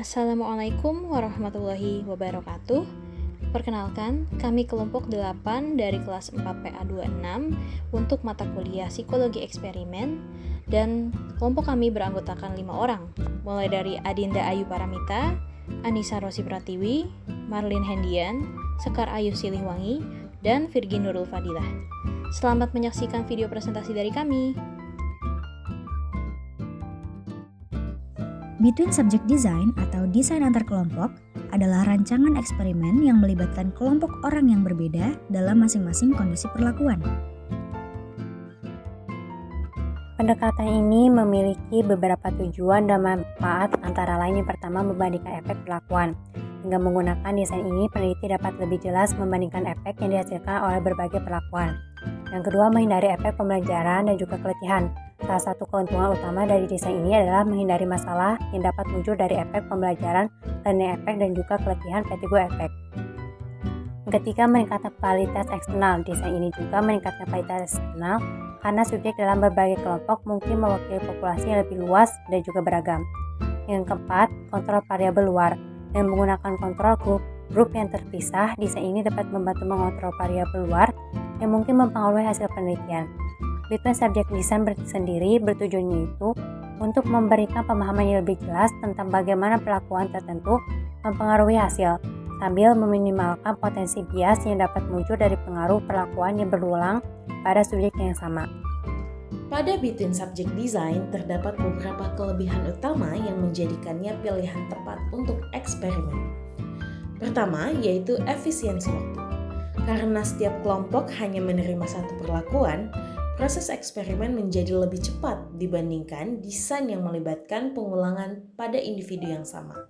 Assalamualaikum warahmatullahi wabarakatuh. Perkenalkan, kami kelompok 8 dari kelas 4 PA26 untuk mata kuliah Psikologi Eksperimen, dan kelompok kami beranggotakan 5 orang, mulai dari Adinda Ayu Paramita, Anissa Rosi Pratiwi, Marlin Hendian, Sekar Ayu Silihwangi, dan Virgi Nurul Fadilah. Selamat menyaksikan video presentasi dari kami. Between Subject Design atau desain antar kelompok adalah rancangan eksperimen yang melibatkan kelompok orang yang berbeda dalam masing-masing kondisi perlakuan. Pendekatan ini memiliki beberapa tujuan dan manfaat, antara lain yang pertama membandingkan efek perlakuan. Dengan menggunakan desain ini, peneliti dapat lebih jelas membandingkan efek yang dihasilkan oleh berbagai perlakuan. Yang kedua, menghindari efek pembelajaran dan juga keletihan. Salah satu keuntungan utama dari desain ini adalah menghindari masalah yang dapat muncul dari efek pembelajaran, learning efek, dan juga keletihan fatigue efek. Yang ketiga, meningkatkan kualitas eksternal. Desain ini juga meningkatkan kualitas eksternal karena subjek dalam berbagai kelompok mungkin mewakili populasi yang lebih luas dan juga beragam. Yang keempat, kontrol variabel luar. Dengan menggunakan kontrol grup yang terpisah, desain ini dapat membantu mengontrol variabel luar yang mungkin mempengaruhi hasil penelitian. Between Subject Design sendiri bertujuan itu untuk memberikan pemahaman yang lebih jelas tentang bagaimana perlakuan tertentu mempengaruhi hasil, sambil meminimalkan potensi bias yang dapat muncul dari pengaruh perlakuan yang berulang pada subjek yang sama. Pada Between Subject Design terdapat beberapa kelebihan utama yang menjadikannya pilihan tepat untuk eksperimen. Pertama, yaitu efisiensi waktu. Karena setiap kelompok hanya menerima satu perlakuan, proses eksperimen menjadi lebih cepat dibandingkan desain yang melibatkan pengulangan pada individu yang sama.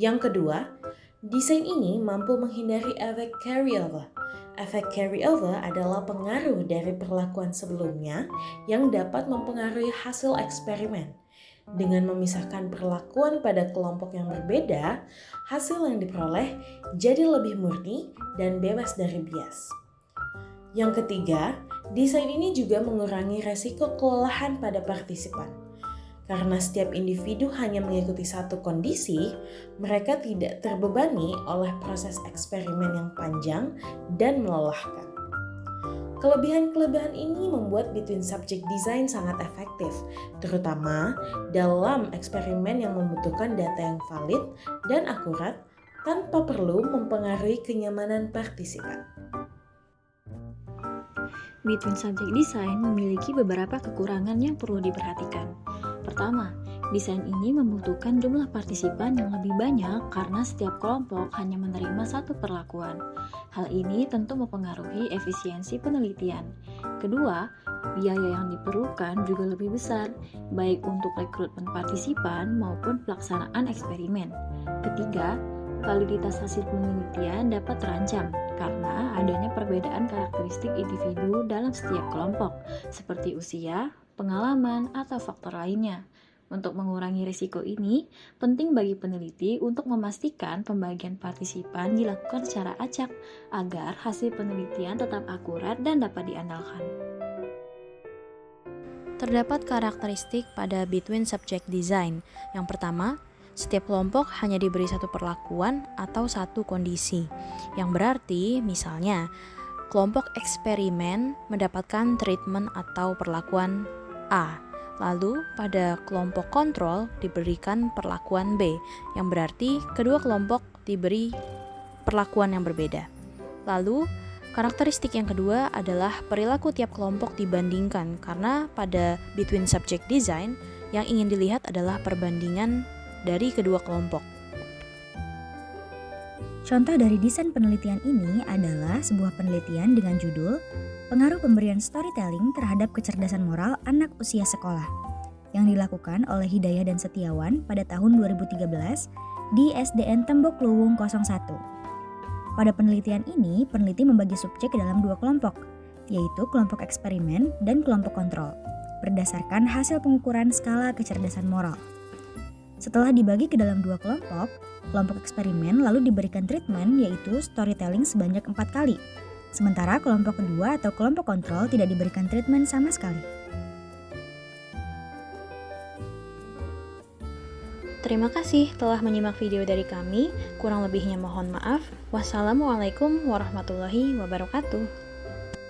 Yang kedua, desain ini mampu menghindari efek carryover. Efek carryover adalah pengaruh dari perlakuan sebelumnya yang dapat mempengaruhi hasil eksperimen. Dengan memisahkan perlakuan pada kelompok yang berbeda, hasil yang diperoleh jadi lebih murni dan bebas dari bias. Yang ketiga, desain ini juga mengurangi resiko kelelahan pada partisipan. Karena setiap individu hanya mengikuti satu kondisi, mereka tidak terbebani oleh proses eksperimen yang panjang dan melelahkan. Kelebihan-kelebihan ini membuat Between Subject Design sangat efektif, terutama dalam eksperimen yang membutuhkan data yang valid dan akurat tanpa perlu mempengaruhi kenyamanan partisipan. Between Subject Design memiliki beberapa kekurangan yang perlu diperhatikan. Pertama, desain ini membutuhkan jumlah partisipan yang lebih banyak karena setiap kelompok hanya menerima satu perlakuan. Hal ini tentu mempengaruhi efisiensi penelitian. Kedua, biaya yang diperlukan juga lebih besar, baik untuk rekrutmen partisipan maupun pelaksanaan eksperimen. Ketiga, validitas hasil penelitian dapat terancam karena adanya perbedaan karakteristik individu dalam setiap kelompok, seperti usia, pengalaman, atau faktor lainnya. Untuk mengurangi risiko ini, penting bagi peneliti untuk memastikan pembagian partisipan dilakukan secara acak agar hasil penelitian tetap akurat dan dapat diandalkan. Terdapat karakteristik pada Between Subject Design. Yang pertama, setiap kelompok hanya diberi satu perlakuan atau satu kondisi, yang berarti misalnya kelompok eksperimen mendapatkan treatment atau perlakuan A, lalu pada kelompok kontrol diberikan perlakuan B, yang berarti kedua kelompok diberi perlakuan yang berbeda. Lalu karakteristik yang kedua adalah perilaku tiap kelompok dibandingkan, karena pada Between Subject Design yang ingin dilihat adalah perbandingan dari kedua kelompok. Contoh dari desain penelitian ini adalah sebuah penelitian dengan judul Pengaruh Pemberian Storytelling Terhadap Kecerdasan Moral Anak Usia Sekolah yang dilakukan oleh Hidayah dan Setiawan pada tahun 2013 di SDN Tembok Luwung 01. Pada penelitian ini, peneliti membagi subjek ke dalam dua kelompok, yaitu kelompok eksperimen dan kelompok kontrol, berdasarkan hasil pengukuran skala kecerdasan moral. Setelah dibagi ke dalam dua kelompok, kelompok eksperimen lalu diberikan treatment yaitu storytelling sebanyak 4 kali. Sementara kelompok kedua atau kelompok kontrol tidak diberikan treatment sama sekali. Terima kasih telah menyimak video dari kami. Kurang lebihnya mohon maaf. Wassalamualaikum warahmatullahi wabarakatuh.